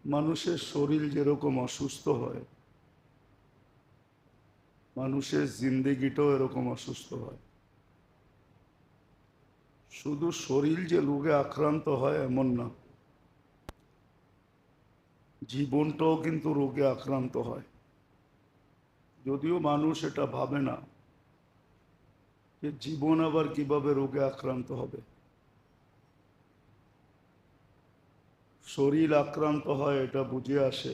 মানুষের শরীর যেরকম অসুস্থ হয়, মানুষের জিন্দেগিটাও এরকম অসুস্থ হয়। শুধু শরীর যে রোগে আক্রান্ত হয় এমন না, জীবনটাও কিন্তু রোগে আক্রান্ত হয়। যদিও মানুষ এটা ভাবে না যে জীবন আবার কিভাবে রোগে আক্রান্ত হবে। শরীর আক্রান্ত হয় এটা বুঝে আসে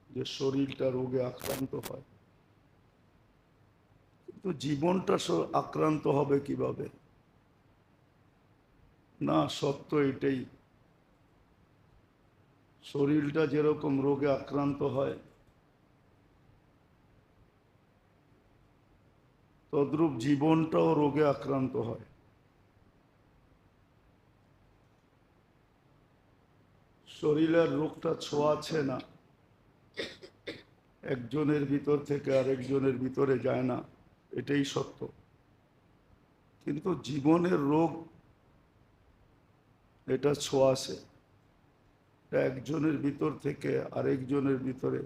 যে শরীরটা রোগে আক্রান্ত হয়, কিন্তু জীবনটা আক্রান্ত হবে কিভাবে? না, সত্য এটাই, শরীরটা যেরকম রোগে আক্রান্ত হয় তদ্রূপ জীবনটাও রোগে আক্রান্ত হয়। শরীরের রোগটা ছোঁয়াছে না, একজনের ভিতর থেকে আরেকজনের ভিতরে যায় না, এটাই সত্য। কিন্তু জীবনের রোগ এটা ছোঁয়াছে, এটা একজনের ভিতর থেকে আরেকজনের ভিতরে,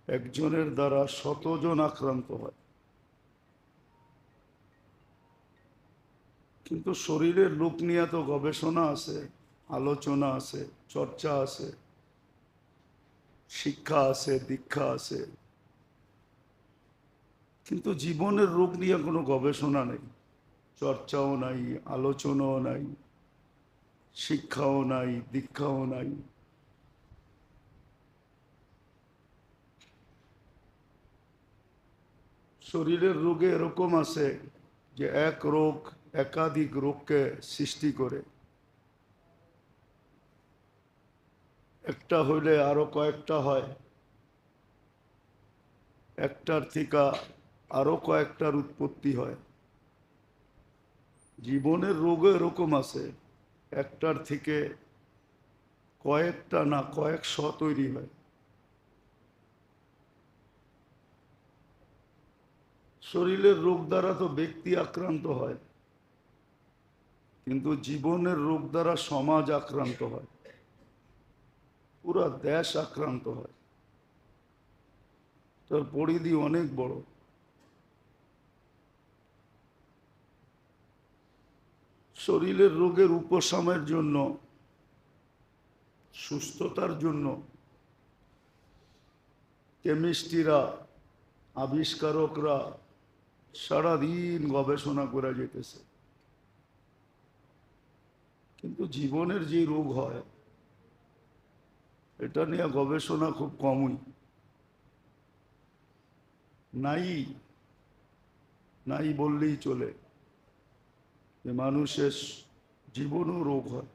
একজনের দ্বারা শতজন আক্রান্ত হয়। কিন্তু শরীরের রোগ নিয়ে তো গবেষণা আছে, আলোচনা আছে, চর্চা আছে, শিক্ষা আছে, দীক্ষা আছে, কিন্তু জীবনের রোগ নিয়ে কোনো গবেষণা নেই, চর্চাও নাই, আলোচনাও নাই, শিক্ষাও নাই, দীক্ষাও নাই। শরীরের রোগে এরকম আছে যে এক রোগ একাধিক রোগকে সৃষ্টি করে, একটা হইলে আরো কয়েকটা হয়, একটার থেকে আরো কয়েকটার উৎপত্তি হয়। জীবনের রোগও এরকম আছে, একটার থেকে কয়েকটা না কয়েকশ তৈরি হয়। শরীরের রোগ দ্বারা তো ব্যক্তি আক্রান্ত হয়, কিন্তু জীবনের রোগ দ্বারা সমাজ আক্রান্ত হয়, পুরা দেশ আক্রান্ত হয়। তার পরিধি অনেক বড়। শরীরের রোগের উপশমের জন্য, সুস্থতার জন্য কেমিস্ট্রিরা, আবিষ্কারকরা সারাদিন গবেষণা করে যেতেছে, কিন্তু জীবনের যে রোগ হয় এটা নিয়ে গবেষণা খুব কমই, নাই নাই বললেই চলে, যে মানুষের জীবনও রোগ হয়।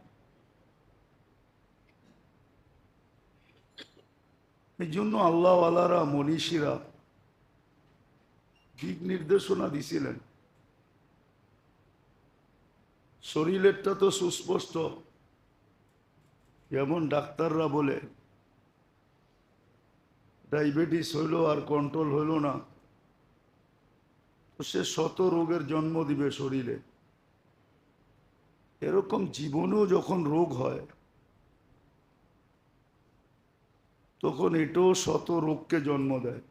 এই জন্য আল্লাহওয়ালারা, মনীষীরা দিক নির্দেশনা দিছিলেন। শরীরেরটা তো সুস্পষ্ট, যেমন ডাক্তাররা বলে ডায়াবেটিস হইল আর কন্ট্রোল হইল না, তো সে শত রোগের জন্ম দিবে শরীরে। এরকম জীবনেও যখন রোগ হয় তখন এটাও শত রোগকে জন্ম দেয়।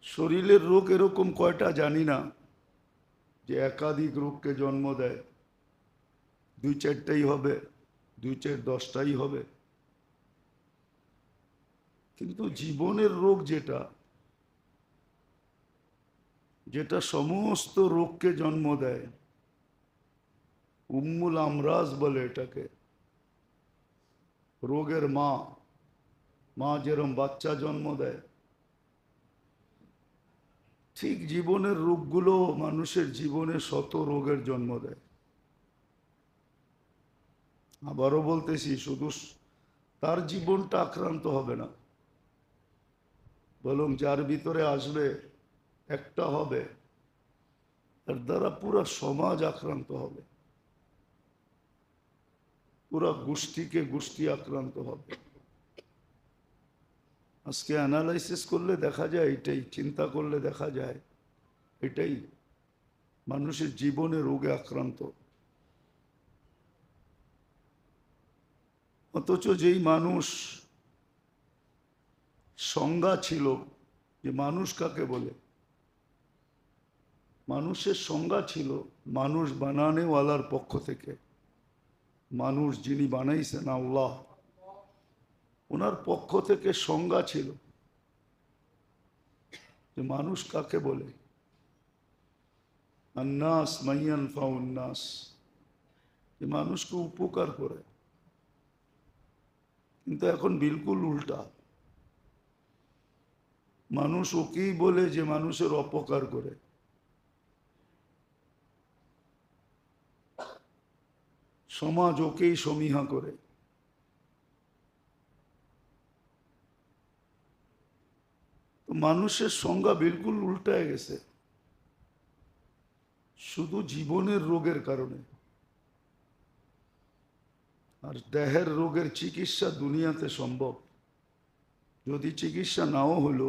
শরীরের রোগ এরকম কয়টা জানি না যে একাধিক রোগকে জন্ম দেয়, দুই চারটাই হবে, দুই চার দশটাই হবে। কিন্তু জীবনের রোগ যেটা, যেটা সমস্ত রোগকে জন্ম দেয়, উম্মুল আমরাজ বলে এটাকে, রোগের মা। মা যেরকম বাচ্চা জন্ম দেয়, ঠিক জীবনের রোগগুলো মানুষের জীবনে শত রোগের জন্ম দেয়। আবারও বলতেছি, শুধু তার জীবনটা আক্রান্ত হবে না, বরং যার ভিতরে আসবে একটা হবে, তার দ্বারা পুরা সমাজ আক্রান্ত হবে, পুরা গোষ্ঠীকে গোষ্ঠী আক্রান্ত হবে। আজকে অ্যানালাইসিস করলে দেখা যায় এটাই, চিন্তা করলে দেখা যায় এটাই, মানুষের জীবনে রোগে আক্রান্ত। অথচ যেই মানুষ সংজ্ঞা ছিল যে মানুষ কাকে বলে, মানুষের সংজ্ঞা ছিল মানুষ বানানেওয়ালার পক্ষ থেকে, মানুষ যিনি বানাইছেন আল্লাহ, ওনার পক্ষ থেকে সংজ্ঞা ছিল যে মানুষ কাকে বলে। আন্নাস মাইয়ান ফাউন্নাস, যে মানুষকে উপকার করে। কিন্তু এখন বিলকুল উল্টা, মানুষ ওকেই বলে যে মানুষের অপকার করে। সমাজ ওকেই সমীহা করে। তো মানুষের সংজ্ঞা বিলকুল উল্টায় গেছে, শুধু জীবনের রোগের কারণে। আর দেহের রোগের চিকিৎসা দুনিয়াতে সম্ভব, যদি চিকিৎসা নাও হলো।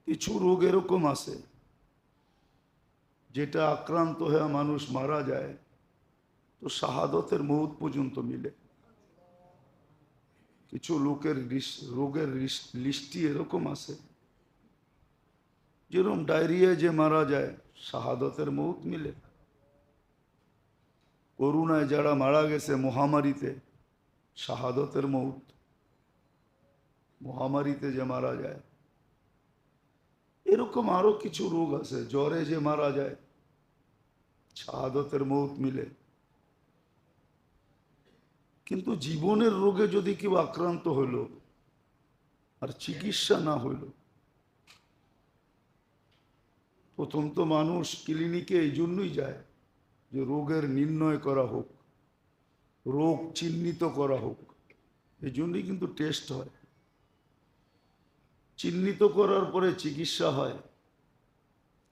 কিছু রোগ এরকম আছে যেটা আক্রান্ত হয়ে মানুষ মারা যায় তো শাহাদতের মৌত পর্যন্ত মিলে। কিছু লোকের রোগের লিস্টি এরকম আছে, যেরকম ডায়রিয়ায় যে মারা যায় শাহাদতের মৌত মিলে। করোনায় যারা মারা গেছে মহামারীতে, শাহাদতের মৌত। মহামারীতে যে মারা যায়, এরকম আরো কিছু রোগ আছে, জ্বরে যে মারা যায় শাহাদতের মৌত মিলে। কিন্তু জীবনের রোগে যদি কেউ আক্রান্ত হইল আর চিকিৎসা না হইল, প্রথম তো মানুষ ক্লিনিকে এই জন্যই যায় যে রোগের নির্ণয় করা হোক, রোগ চিহ্নিত করা হোক। এই জন্যই কিন্তু টেস্ট হয়, চিহ্নিত করার পরে চিকিৎসা হয়।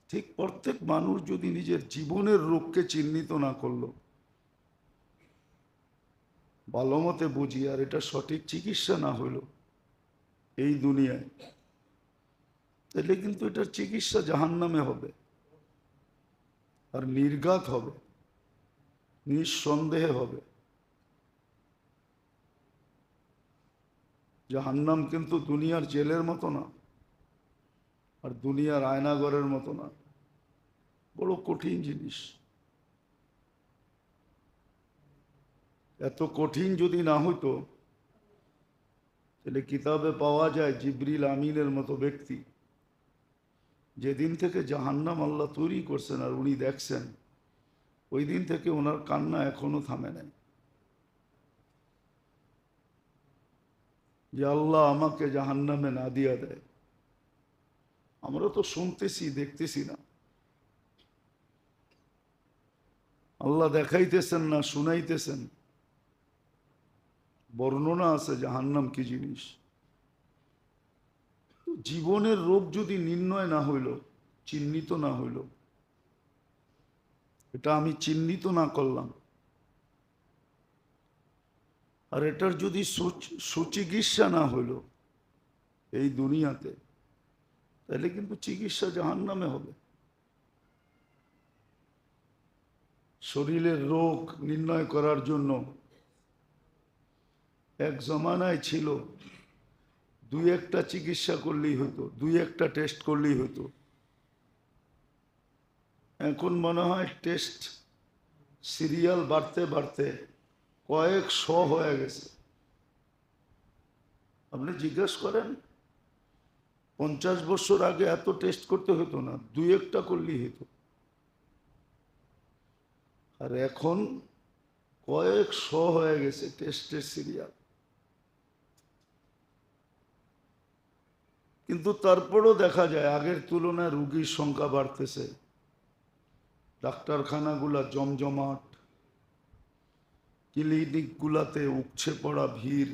ঠিক প্রত্যেক মানুষ যদি নিজের জীবনের রোগকে চিহ্নিত না করলো, ভালো মতে বুঝি, আর এটা সঠিক চিকিৎসা না হইল এই দুনিয়ায়, তাহলে কিন্তু এটার চিকিৎসা জাহান্নামে হবে আর নির্ঘাত হবে, নিঃসন্দেহে হবে। জাহান্নাম কিন্তু দুনিয়ার জেলের মতো না, আর দুনিয়ার আয়নাঘরের মতো না, বড় কঠিন জিনিস। এত কঠিন যদি না হইতো তাহলে কিতাবে পাওয়া যায় জিবরিল আমিনের মতো ব্যক্তি, যেদিন থেকে জাহান্নাম আল্লাহ তৈরি করছেন আর উনি দেখছেন, ওই দিন থেকে ওনার কান্না এখনো থামে নাই যে আল্লাহ আমাকে জাহান্নামে না দিয়া দেয়। আমরা তো শুনতেছি, দেখতেছি না। আল্লাহ দেখাইতেছেন না, শুনাইতেছেন। বর্ণনা আছে জাহান্নাম কি জিনিস। জীবনের রোগ যদি নির্ণয় না হইল, চিহ্নিত না হইল, এটা আমি চিহ্নিত না করলাম, আর এটার যদি সুচিকিৎসা না হইল এই দুনিয়াতে, তাহলে কিন্তু চিকিৎসা জাহান্নামে হবে। শরীরের রোগ নির্ণয় করার জন্য এক জমানায় ছিল দুই একটা চিকিৎসা করলেই হতো, দুই একটা টেস্ট করলেই হতো। এখন মনে হয় টেস্ট সিরিয়াল বাড়তে বাড়তে কয়েকশো হয়ে গেছে। আপনি জিজ্ঞেস করেন 50 বছর আগে এত টেস্ট করতে হতো না, দুই একটা করলেই হতো। আর এখন কয়েকশো হয়ে গেছে টেস্টের সিরিয়াল। কিন্তু তারপরও দেখা যায় আগের তুলনায় রোগীর সংখ্যা বাড়তেছে, ডাক্তারখানাগুলা জমজমাট, ক্লিনিকগুলাতে উপচে পড়া ভিড়।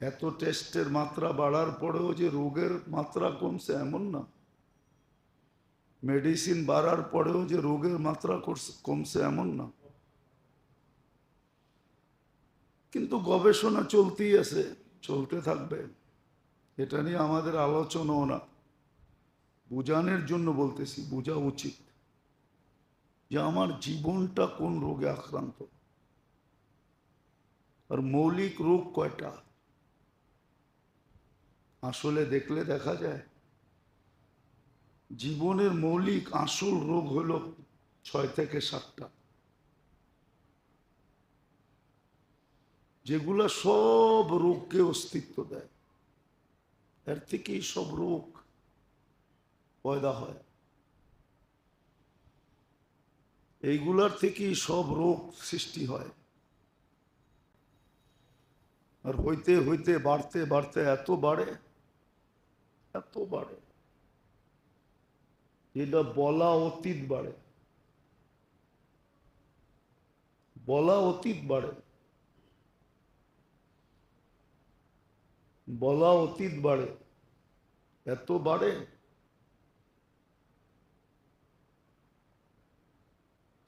এত টেস্টের মাত্রা বাড়ার পরেও যে রোগের মাত্রা কমছে এমন না, মেডিসিন বাড়ার পরেও যে রোগের মাত্রা কমছে এমন না। কিন্তু গবেষণা চলতেই আছে, চলতে থাকবে। এটা নিয়ে আমাদের আলোচনাও না, বুঝানোর জন্য বলতেছি, বোঝা উচিত যে আমার জীবনটা কোন রোগে আক্রান্ত। আর মৌলিক রোগ কয়টা আসলে দেখলে দেখা যায়? জীবনের মৌলিক আসল রোগ হলো 6 থেকে 7টা, যেগুলা সব রোগকে অস্তিত্ব দেয়। এর থেকেই সব রোগ পয়দা হয়, এইগুলার থেকেই সব রোগ সৃষ্টি হয়। আর হইতে হইতে বাড়তে বাড়তে এত বাড়ে, এত বাড়ে, যেটা বলা অতীত বাড়ে, বলা অতীত বাড়ে, বলা অতীত বাড়ে, এত বাড়ে।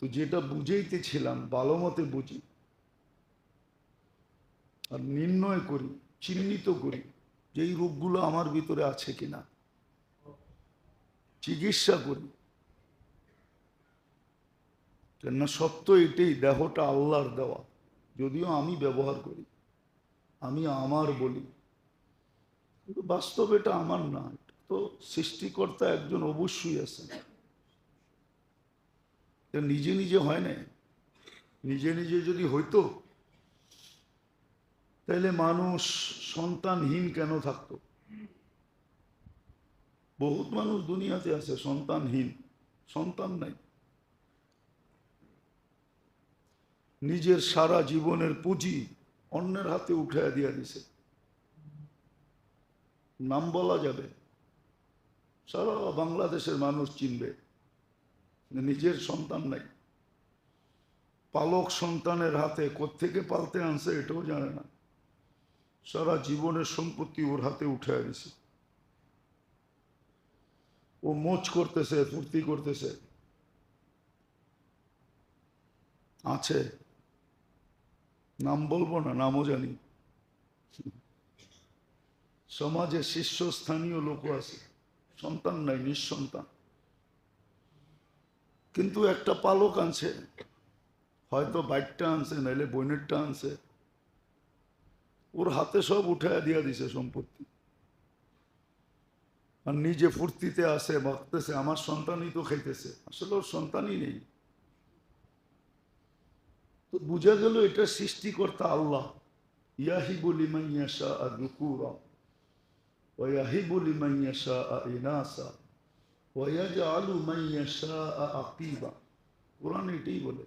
তো যেটা বুঝাইতেছিলাম, ভালো মতে বুঝি আর নির্ণয় করি, চিহ্নিত করি যে এই রোগগুলো আমার ভিতরে আছে কিনা, চিকিৎসা করি। কেননা সত্য এটাই, দেহটা আল্লাহর দেওয়া, যদিও আমি ব্যবহার করি, আমি আমার বলি, কিন্তু বাস্তবে এটা আমার না। তো সৃষ্টিকর্তা একজন অবশ্যই আছেন। এটা নিজে নিজে হয় না। নিজে নিজে যদি হইতো তাহলে মানুষ সন্তানহীন কেন থাকতো? বহুত মানুষ দুনিয়াতে আছে সন্তানহীন, সন্তান নাই। নিজের সারা জীবনের পুঁজি অন্যের হাতে উঠাইয়া দিয়া দিছে। নাম বলা যাবে, সারা বাংলাদেশের মানুষ চিনবে, নিজের সন্তান নাই। পালক সন্তানের হাতে কোত্থেকে পালতে আনছে এটাও জানে না, সারা জীবনের সম্পত্তি ওর হাতে উঠাইয়া দিছে। ও মোচ করতেছে, ফুর্তি করতেছে, আছে, নাম বলবো না, নামও জানি। সমাজে শীর্ষস্থানীয় লোক আছে, সন্তান নাই, নিঃসন্তান, কিন্তু একটা পালক আনছে, হয়তো বাইকটা আনছে, নাইলে বোনেরটা আনছে, ওর হাতে সব উঠাইয়া দিয়া দিছে সম্পত্তি। আর নিজে ফুর্তিতে আসে, ভাবতেছে আমার সন্তানই তো খাইতেছে, আসলে ওর সন্তানই নেই। তো বুঝা গেল এটা সৃষ্টিকর্তা আল্লাহ। ইয়াহিবু লিমান ইয়াশাআ যুকুরা ওয়া ইয়াহিবু লিমান ইয়াশাআ ইনাসা ওয়া ইয়াজআলু মান ইয়াশাআ আকিবা। কোরআন এটাই বলে,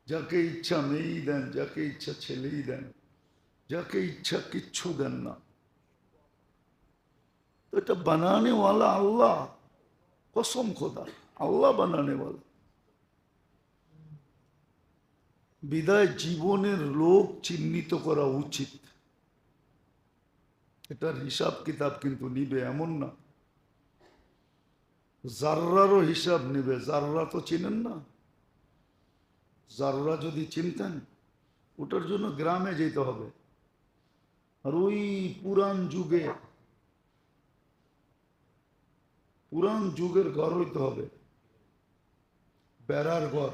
যাকে ইচ্ছা মেয়েই দেন, যাকে ইচ্ছা ছেলেই দেন, যাকে ইচ্ছা কিচ্ছু দেন না। তো এটা বানানেওয়ালা আল্লাহ, কসম খোদা, আল্লাহ বানানেওয়ালা। বিদায় জীবনের লোক চিহ্নিত করা উচিত। এটার হিসাব কিতাব কিন্তু নিবে এমন না, জাররারও হিসাব নিবে। জাররা তো চিনেন না? জাররা যদি চিনতেন, ওটার জন্য গ্রামে যেতে হবে। আর ওই পুরান যুগের ঘর হইতে হবে, বেড়ার ঘর।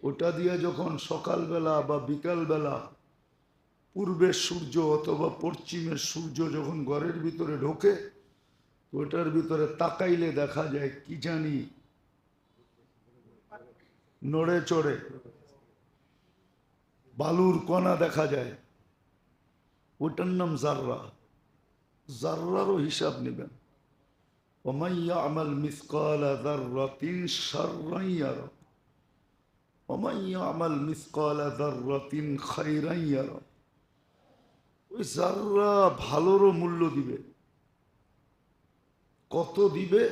ওটা দিয়ে যখন সকালবেলা বা বিকালবেলা পূর্বের সূর্য অথবা পশ্চিমের সূর্য যখন ঘরের ভিতরে ঢোকে, ওটার ভিতরে তাকাইলে দেখা যায় কি জানি নড়ে চড়ে বালুর কণা দেখা যায়, ওটার নাম জাররা। জাররারও হিসাব নেবেন। ومن يعمل مثقال ذرة شرا يره ومن يعمل مثقال ذرة خيرا يره। ওই জাররা ভালোরও মূল্য দিবে। কত দিবে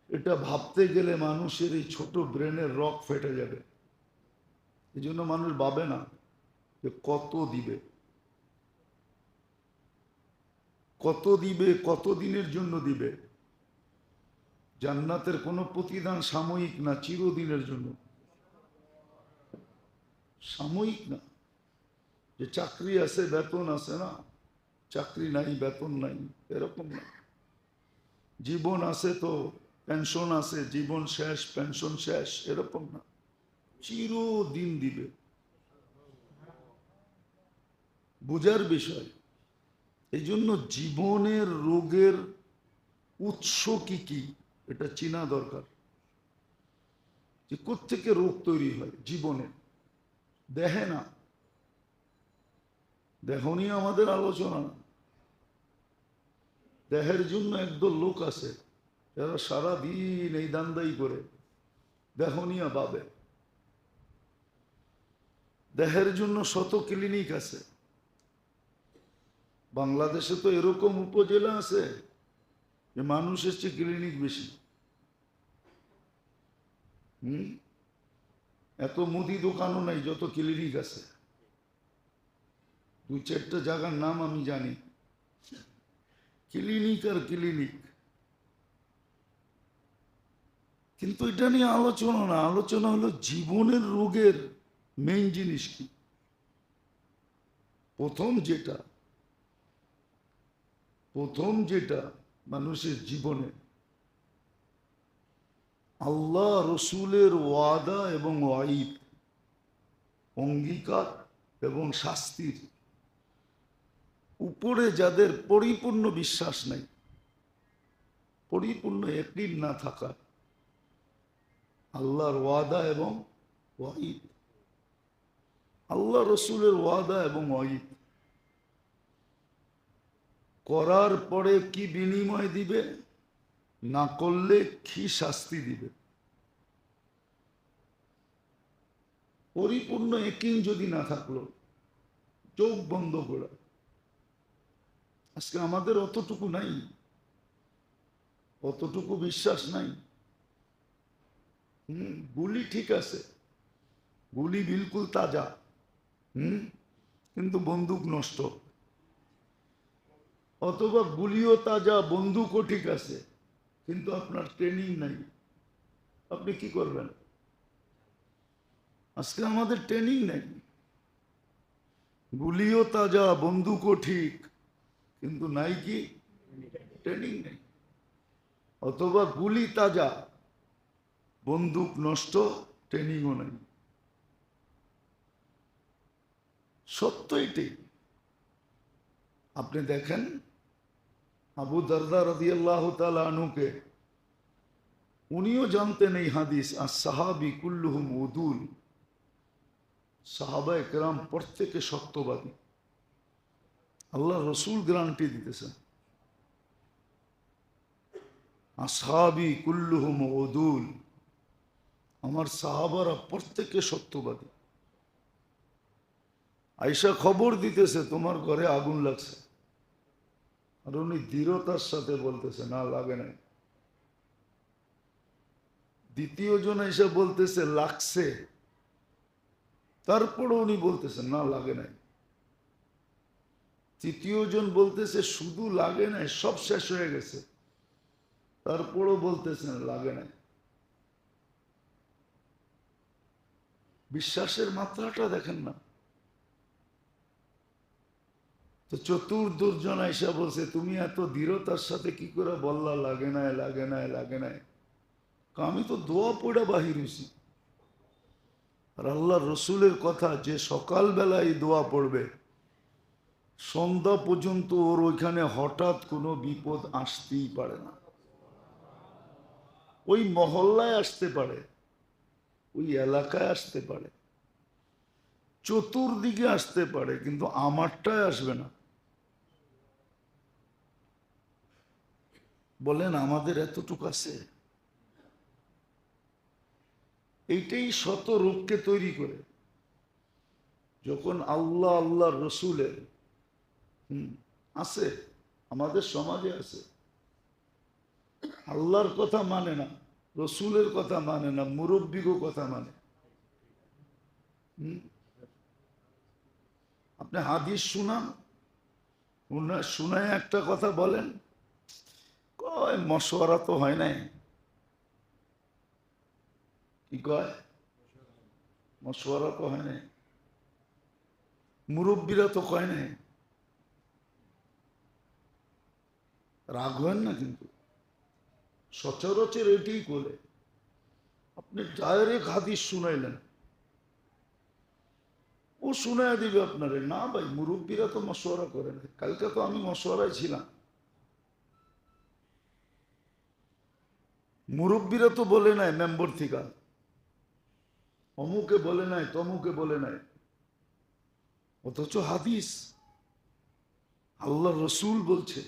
এটা ভাবতে গেলে মানুষের এই ছোট ব্রেনের রক ফেটে যাবে। এই জন্য মানুষ ভাবে না যে কত দিবে, কত দিবে, কত দিনের জন্য দিবে। জান্নাতের কোনো প্রতিদান সাময়িক না, চিরদিনের জন্য। সাময়িক না, যে চাকরি আছে বেতন আছে, না চাকরি নাই বেতন নাই এরকম না। জীবন আছে তো পেনশন আছে, জীবন শেষ পেনশন শেষ এরকম না। চিরদিন দিবে। বোঝার বিষয়। এই জন্য জীবনের রোগের উৎস কি কি এটা চেনা দরকার, যে কোত্থেকে রোগ তৈরি হয় জীবনে। দেখে না, দেহ নিয়ে আমাদের আলোচনা না। দেহের জন্য একদল লোক আছে যারা সারাদিন এই দান্দাই করে, দেহ নিয়ে ভাবে। দেহের জন্য শত ক্লিনিক আছে। বাংলাদেশে তো এরকম উপজেলা আছে যে মানুষের চেয়ে ক্লিনিক বেশি। এত মুদি দোকানও নাই যত ক্লিনিক আছে। দুই চারটা জায়গার নাম আমি জানি, ক্লিনিক আর ক্লিনিক। কিন্তু এটা নিয়ে আলোচনা না, আলোচনা হলো জীবনের রোগের মেইন জিনিস কি। প্রথম যেটা মানুষের জীবনে আল্লাহ রসুলের ওয়াদা এবং ওয়াইদ, অঙ্গীকার এবং শাস্তির উপরে যাদের পরিপূর্ণ বিশ্বাস নাই, পরিপূর্ণ ইয়াকিন না থাকা, আল্লাহর ওয়াদা এবং ওয়াইদ, আল্লাহ রসুলের ওয়াদা এবং ওয়াইদ করার পরে কি বিনিময় দিবে, না করলে কি শাস্তি দিবে, পরিপূর্ণ ইয়াকিন যদি না থাকলো, চোখ বন্ধ করা। আজকে আমাদের অতটুকু নাই, অতটুকু বিশ্বাস নাই। গুলি ঠিক আছে, গুলি বিলকুল তাজা, কিন্তু বন্দুক নষ্ট। অথবা গুলিও তাজা, বন্দুকও ঠিক আছে, কিন্তু আপনার ট্রেনিং নাই, আপনি কি করবেন? আজকে আমাদের ট্রেনিং নেই। গুলিও তাজা, বন্দুকও ঠিক, কিন্তু নাই কি ট্রেনিং নেই। অথবা গুলি তাজা, বন্দুক নষ্ট, ট্রেনিংও নাই। সত্য এটাই। আপনি দেখেন আবু দারদা রাদিয়াল্লাহু তাআলা আনহুকে, উনিও জানতেন এই হাদিস, আর সাহাবী কুল্লুহুম উদুল, সাহাবায়ে কেরাম প্রত্যেকে সত্যবাদী। আল্লাহ রসুল গ্যারান্টি দিতেছেন, আসহাবী কুল্লুহুম উদুল, আমার সাহাবারা প্রত্যেকে সত্যবাদী। আয়েশা খবর দিতেছে তোমার ঘরে আগুন লাগছে, আর উনি দৃঢ়তার সাথে বলতেছে না লাগে নাই। দ্বিতীয় জন এসে বলতেছে লাগছে, তারপরে উনি বলতেছেন না লাগে নাই। তৃতীয় জন বলতেছে শুধু লাগে নাই, সব শেষ হয়ে গেছে, তারপরও বলতেছেন লাগে নাই। বিশ্বাসের মাত্রাটা দেখেন না। তো চতুর্দুর্জন আইসা বলছে তুমি এত দৃঢ়তার সাথে কি করে বললা লাগে নাই লাগে নাই লাগে নাই? আমি তো দোয়া পড়া বাহির হয়েছি। আর আল্লাহ রসুলের কথা, যে সকালবেলায় দোয়া পড়বে সন্ধ্যা পর্যন্ত ওর ওইখানে হঠাৎ কোনো বিপদ আসতেই পারে না। ওই মহল্লায় আসতে পারে, ওই এলাকায় আসতে পারে, চতুর্দিকে আসতে পারে, কিন্তু আমারটায় আসবে না। বলেন আমাদের এতটুকু আছে? এইটাই শত রূপকে তৈরি করে। যখন আল্লাহ আল্লাহ রসুলের আছে, আমাদের সমাজে আছে, আল্লাহর কথা মানে না, রসুলের কথা মানে না, মুরব্বিগো কথা মানে। আপনি হাদিস শুনান, শুনায় একটা কথা বলেন, কয় মশওয়ারা তো হয় নাই। কি কয়? মশওয়ারা তো হয় নাই, মুরব্বীরা তো কয় নাই। রাগ হয় না, কিন্তু সচরাচর এটাই করে। আপনি ডাইরেক্ট হাদিস শুনাইলেন, ও শোনায় দিবে আপনারে। না ভাই, মুরব্বীরা তো মশওয়ারা করে না। কালকে তো আমি মশওয়ারায় ছিলাম, মুরব্বীরা তো বলে নাই মেম্বর থেকে, অমুকে বলে নাই, তমুকে বলে নাই, অথচ হাদিস আল্লাহ রসুল বলছে,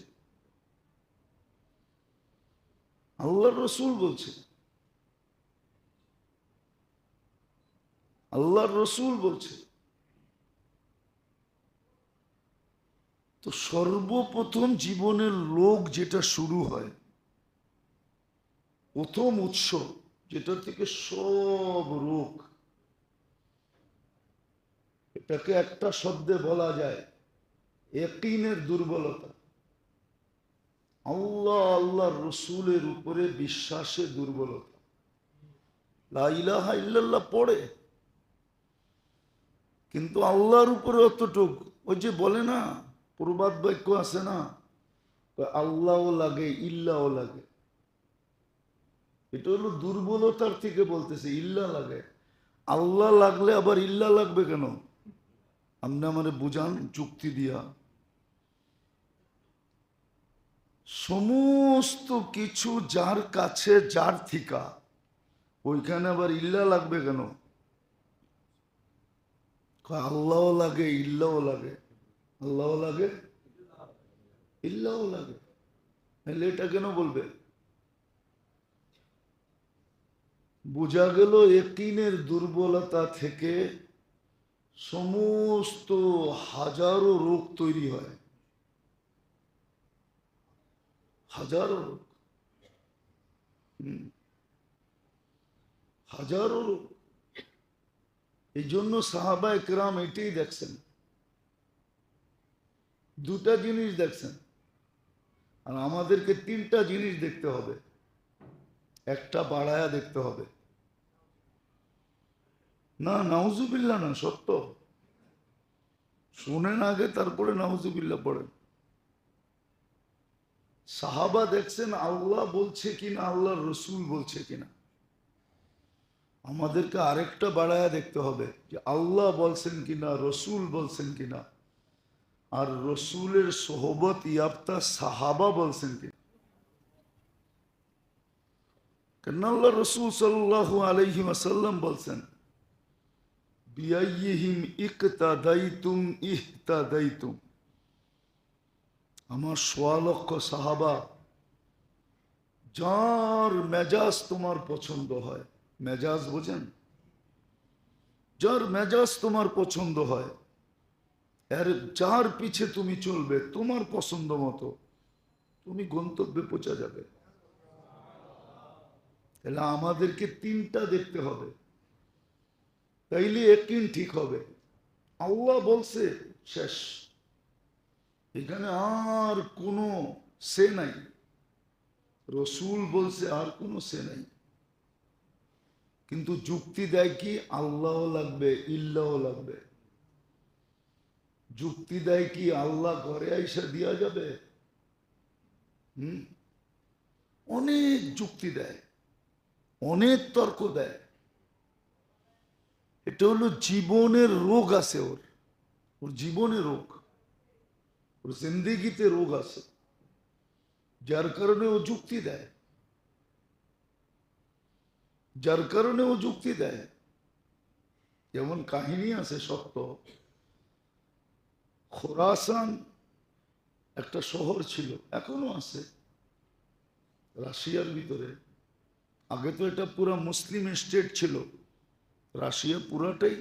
আল্লাহ রসুল বলছে, আল্লাহ রসুল বলছে। তো সর্বপ্রথম জীবনের লোক যেটা শুরু হয়, প্রথম উৎস যেটা থেকে সব রোগ, এটাকে একটা শব্দে বলা যায় ইয়াকিনের দুর্বলতা। আল্লাহ আল্লাহ রসুলের উপরে বিশ্বাসে দুর্বলতা। লা ইলাহা ইল্লাল্লাহ পড়ে, কিন্তু আল্লাহর উপরে অতটুক, ওই যে বলে না প্রবাদ বাক্য আছে না, আল্লাহও লাগে ইল্লাও লাগে, এটা হলো দুর্বলতার থেকে বলতেছে। ইল্লা লাগে, আল্লাহ লাগলে আবার ইল্লা লাগবে কেন? আপনি আমারে বুঝান যুক্তি দিয়া। সমস্ত কিছু যার কাছে যার থিকা, ওইখানে আবার ইল্লা লাগবে কেন? আল্লাহও লাগে ইল্লাও লাগে, আল্লাহও লাগে ইল্লাও লাগে, তাহলে এটা কেন বলবে? বোঝা গেল ইয়াকিনের দুর্বলতা থেকে সমস্ত হাজারো রোগ তৈরি হয়, হাজারো রোগ, হাজারো রোগ। এই জন্য সাহাবা একরাম এটাই দেখছেন, দুটা জিনিস দেখছেন, আর আমাদেরকে তিনটা জিনিস দেখতে হবে, একটা বাড়ায়া দেখতে হবে। না নাউজুবিল্লাহ না, সত্য শুনেন আগে, তারপরে নাউজুবিল্লাহ পড়েন। সাহাবা দেখছেন আল্লাহ বলছে কিনা, আল্লাহ রসুল বলছে কিনা। আমাদেরকে আরেকটা বাড়ায়া দেখতে হবে যে আল্লাহ বলছেন কিনা, রসুল বলছেন কিনা, আর রসুলের সোহবত ইয়াফতা সাহাবা বলছেন কিনা। কেন আল্লাহ রসুল সাল্লাল্লাহু আলাইহি ওয়াসাল্লাম বলছেন, বিআইয়িহিম ইকতাদাইতুম ইহতাদাইতুম। আমার ১৬ লক্ষ সাহাবা, যার মেজাজ তোমার পছন্দ হয়, মেজাজ বোঝেন, যার মেজাজ তোমার পছন্দ হয়, এর যার পিছে তুমি চলবে তোমার পছন্দ মতো, তুমি গন্তব্যে পৌঁছা যাবে। তাহলে আমাদেরকে তিনটা দেখতে হবে, তাইলে ইয়াকিন ঠিক হবে। আল্লাহ বলছে শেষ, এখানে আর কোনো সে নাই। রসুল বলছে আর কোনো সে নাই। কিন্তু যুক্তি দেয় কি আল্লাহ লাগবে ইল্লাহ লাগবে। যুক্তি দেয় কি আল্লাহ ঘরে আইসা দিয়া যাবে। অনেক যুক্তি দেয়, অনেক তর্ক দেয়। এটা হলো জীবনের রোগ আছে, ওর ওর জীবনে রোগ, ওর জিন্দেগিতে রোগ আছে, যার কারণে ও যুক্তি দেয়, যার কারণে ও যুক্তি দেয়। যেমন কাহিনী আছে সত্য, খোরাসান একটা শহর ছিল, এখনো আছে রাশিয়ার ভিতরে। আগে তো এটা পুরো মুসলিম স্টেট ছিল, রাশিয়া পুরাটাই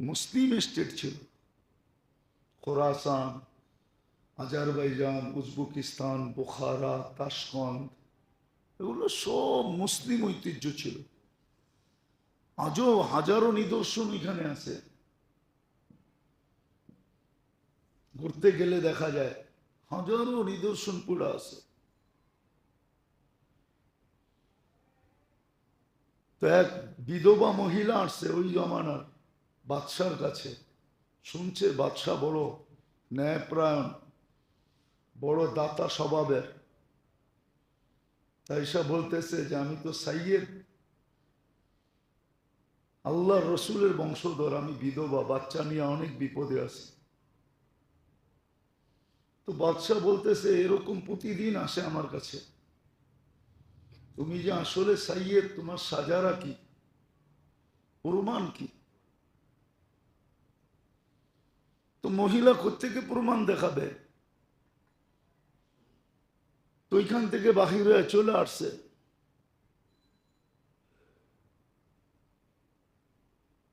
মুসলিম স্টেট ছিল। খোরাসান, আজারবাইজান, উজবেকিস্তান, বুখারা, তাশকন্দ, এগুলো সব মুসলিম ঐতিহ্য ছিল। আজও হাজারো নিদর্শন এখানে আছে, ঘুরতে গেলে দেখা যায় হাজারো নিদর্শন পুরা আছে। তো এক বিধবা মহিলা আসছে ওই জমানার বাদশার কাছে, শুনছে বাদশাহ বড় ন্যায়প্রায়ণ, বড় দাতা স্বভাবের। তাই সব বলতেছে যে আমি তো সাইয়েদ, আল্লাহ রসুলের বংশধর, আমি বিধবা, বাচ্চা নিয়ে অনেক বিপদে আছি। তো বাদশাহ বলতেছে এরকম প্রতিদিন আসে আমার কাছে, তুমি যে আসলে সাইয়েদ, তোমার সাজারা কি, প্রমাণ কি? তো মহিলা কোত্থেকে প্রমাণ দেখাবে? তো ওইখান থেকে বাহির হয়ে চলে আসছে।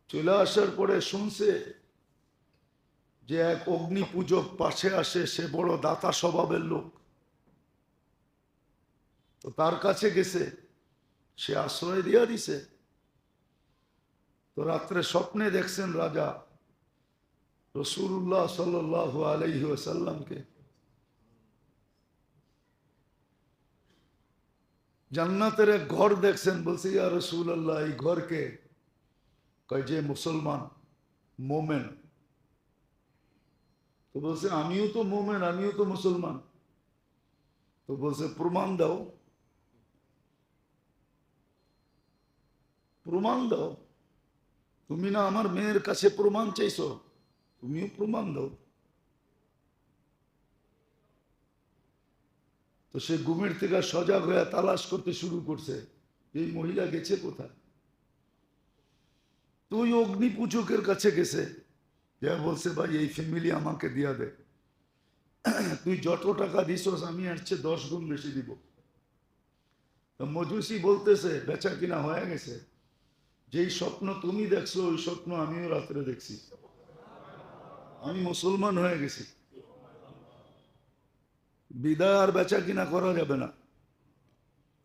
চলে আসার পরে শুনছে যে এক অগ্নি পূজক পাশে আসে, সে বড় দাতা স্বভাবের লোক। তো তার কাছে গেছে, সে আশ্রয় দিয়া দিছে। তো রাত্রে স্বপ্নে দেখছেন রাজা রাসূলুল্লাহ সাল্লাল্লাহু আলাইহি ওয়াসাল্লামকে জান্নাতের এক ঘর দেখছেন। বলছে ইয়া রাসূলুল্লাহ, এই ঘরকে? কয় যে মুসলমান, মোমেন। তো বলছে আমিও তো মোমেন, আমিও তো মুসলমান। তো বলছে প্রমাণ দাও, প্রমাণ দাও। তুমি না আমার মেয়ের কাছে প্রমাণ চাইছো, তুমিও প্রমাণ দাও। তো সে ঘুমের থেকে সজাগ হয়ে তালাশ করতে শুরু করছে, এই মহিলা গেছে কোথায়। তো ওই অগ্নি পূজকের কাছে গেছে, যা বলছে ভাই এই ফ্যামিলি আমাকে দিয়া দে, তুই যত টাকা দিছস আমি এর চেয়ে 10 গুণ বেশি দিব। তো মজুসি বলতেছে বেচা কিনা হয়ে গেছে, যেই স্বপ্ন তুমি দেখছো ওই স্বপ্ন আমিও রাত্রে দেখছি, আমি মুসলমান হয়ে গেছি, বিদায় আর বেচা কিনা করা যাবে না,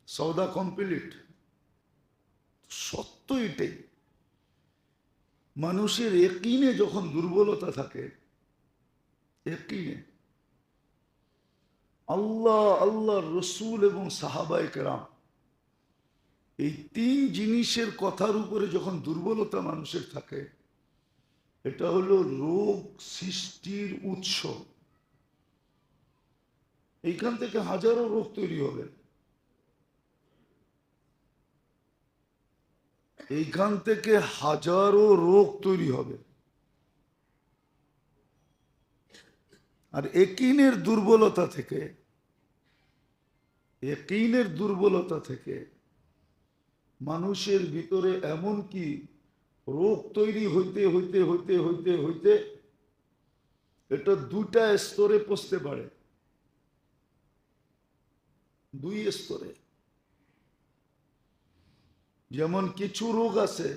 সৌদা কমপ্লিট। সত্য এটাই, মানুষের ইয়াকিনে যখন দুর্বলতা থাকে, ইয়াকিনে আল্লাহ, আল্লাহ রসুল এবং সাহাবায়ে কেরাম, এই 3 জিনিসের কথার উপরে যখন দুর্বলতা মানুষের থাকে, এটা হলো রোগ সৃষ্টির উৎস। এইখান থেকে হাজারো রোগ তৈরি হবে, এইখান থেকে হাজারো রোগ তৈরি হবে। আর ইয়াকিনের দুর্বলতা থেকে, ইয়াকিনের দুর্বলতা থেকে মানুষের ভিতরে এমন কি রোগ তৈরি হইতে হইতে হইতে হইতে হইতে এটা 2টা স্তরে পৌঁছতে পারে, 2 স্তরে। যেমন কিছু রোগ আছে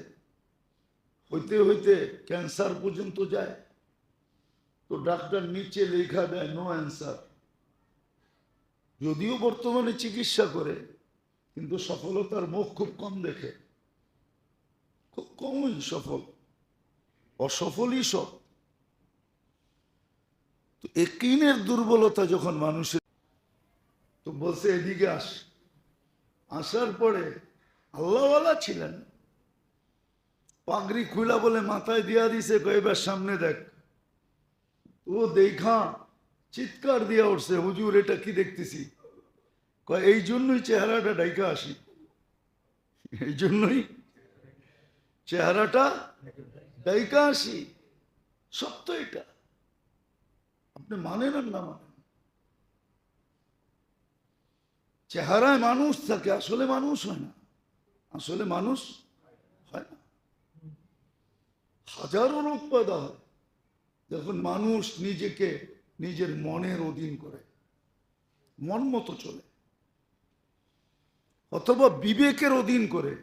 হইতে হইতে ক্যান্সার পর্যন্ত যায়, তো ডাক্তার নিচে লেখা দেয় নো অ্যান্সার। যদিও বর্তমানে চিকিৎসা করে, কিন্তু সফলতার মুখ খুব কম দেখে, খুব কমই সফল, অসফলই সব। তো ইয়াকিনের দুর্বলতা যখন মানুষের, তো বলছে এদিকে আস। আসার পরে আল্লাহওয়ালা ছিলেন, পাগড়ি খুলা বলে মাথায় দিয়া দিছে, এবার সামনে দেখ। ও দেখা চিৎকার দিয়া উঠছে, হুজুর এটা কি দেখতেছি? কয় এই জন্যই চেহারাটা ডাইকা আসি, এই জন্যই চেহারাটা ডাইকা আসি। সত্য এটা, আপনি মানেন আর না মানেন। চেহারায় মানুষ থাকে, আসলে মানুষ হয় না, আসলে মানুষ হয় না। হাজারো রোগ পয়দা হয় যখন মানুষ নিজেকে নিজের মনের অধীন করে, মন মতো চলে, অথবা বিবেকের অধীন করে,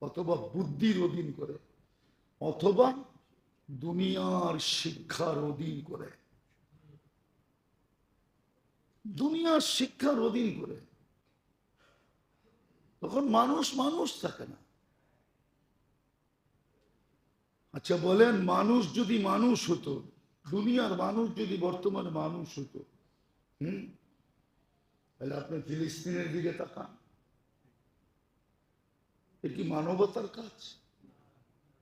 অথবা বুদ্ধির অধীন করে, অথবা দুনিয়ার শিক্ষার অধীন করে, দুনিয়ার শিক্ষার অধীন করে, তখন মানুষ মানুষ থাকে না। আচ্ছা বলেন, মানুষ যদি মানুষ হতো, দুনিয়ার মানুষ যদি বর্তমানে মানুষ হতো, তাহলে আপনি ফিলিস্তিনের দিকে তাকান, এ কি মানবতার কাজ?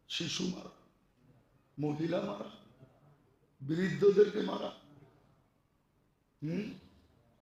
শিশু মারা, মহিলা মারা, বৃদ্ধদেরকে মারা,